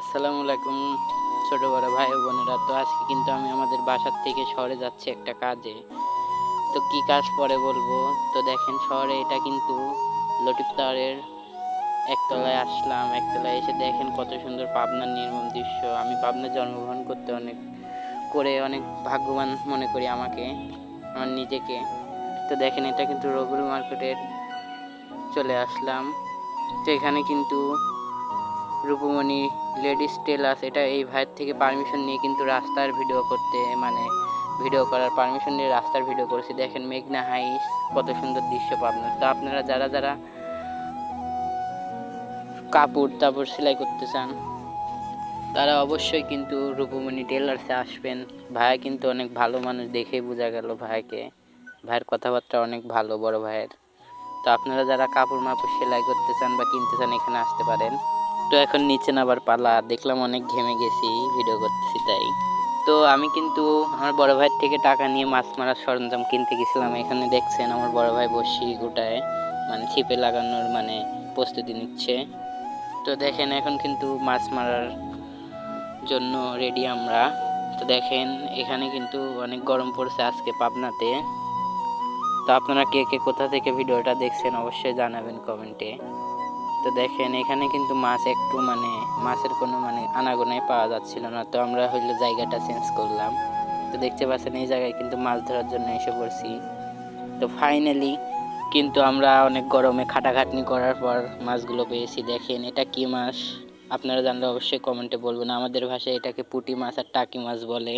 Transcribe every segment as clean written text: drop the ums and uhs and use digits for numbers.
আসসালামু আলাইকুম ছোট বড় ভাই ও বোনেরা। তো আজকে কিন্তু আমি আমাদের বাসার থেকে শহরে যাচ্ছি একটা কাজে। তো কি কাজ পরে বলবো। তো দেখেন শহরে এটা কিন্তু লটিফ টাওয়ারের একতলায় আসলাম। একতলায় এসে দেখেন কত সুন্দর পাবনার নির্মম দৃশ্য। আমি পাবনায় জন্মগ্রহণ করতে অনেক ভাগ্যবান মনে করি আমাকে, আমার নিজেকে। তো দেখেন এটা কিন্তু রবিউল মার্কেটের চলে আসলাম। তো এখানে কিন্তু রূপমণি লেডিস টেলার্স, এটা এই ভাইয়ের থেকে পারমিশন নিয়ে কিন্তু রাস্তার ভিডিও করতে ভিডিও করার পারমিশন নিয়ে রাস্তার ভিডিও করেছি। দেখেন মেঘনা হাইস, কত সুন্দর দৃশ্য পাবেন। তো আপনারা যারা যারা কাপড় তাপড় সেলাই করতে চান তারা অবশ্যই কিন্তু রূপমণি টেলার্সে আসবেন। ভাইয়া কিন্তু অনেক ভালো মানুষ, দেখেই বোঝা গেল ভাইয়ের কথাবার্তা অনেক ভালো বড় ভাইয়ের। তো আপনারা যারা কাপড় মাপড় সেলাই করতে চান বা কিনতে চান এখানে আসতে পারেন। তো এখন নিচে নামার পালা। দেখলাম অনেক ঘেমে গেছি, ভিডিও করতেছি তাই। তো আমি কিন্তু আমার বড় ভাইয়ের থেকে টাকা নিয়ে মাছ মারার সরঞ্জাম কিনতে গেছিলাম। এখানে দেখছেন আমার বড় ভাই বসি গোটায় ছিপে লাগানোর প্রস্তুতি নিচ্ছে। তো দেখেন এখন কিন্তু মাছ মারার জন্য রেডি আমরা। তো দেখেন এখানে কিন্তু অনেক গরম পড়ছে আজকে পাবনাতে। তো আপনারা কে কে কোথা থেকে ভিডিওটা দেখছেন অবশ্যই জানাবেন কমেন্টে। তো দেখেন এখানে কিন্তু মাছ একটু মাছের কোনো আনাগোনায় পাওয়া যাচ্ছিল না। তো আমরা জায়গাটা চেঞ্জ করলাম। তো দেখতে পাচ্ছেন এই জায়গায় কিন্তু মাছ ধরার জন্য এসে পড়ছি। তো ফাইনালি কিন্তু আমরা অনেক গরমে খাটাখাটনি করার পর মাছগুলো পেয়েছি। দেখেন এটা কি মাছ আপনারা জানলে অবশ্যই কমেন্টে বলবেন। আমাদের ভাষায় এটাকে পুঁটি মাছ আর টাকি মাছ বলে।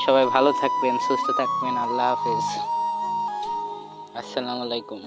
সবাই ভালো থাকবেন, সুস্থ থাকবেন। আল্লাহ হাফেজ, আসসালামু আলাইকুম।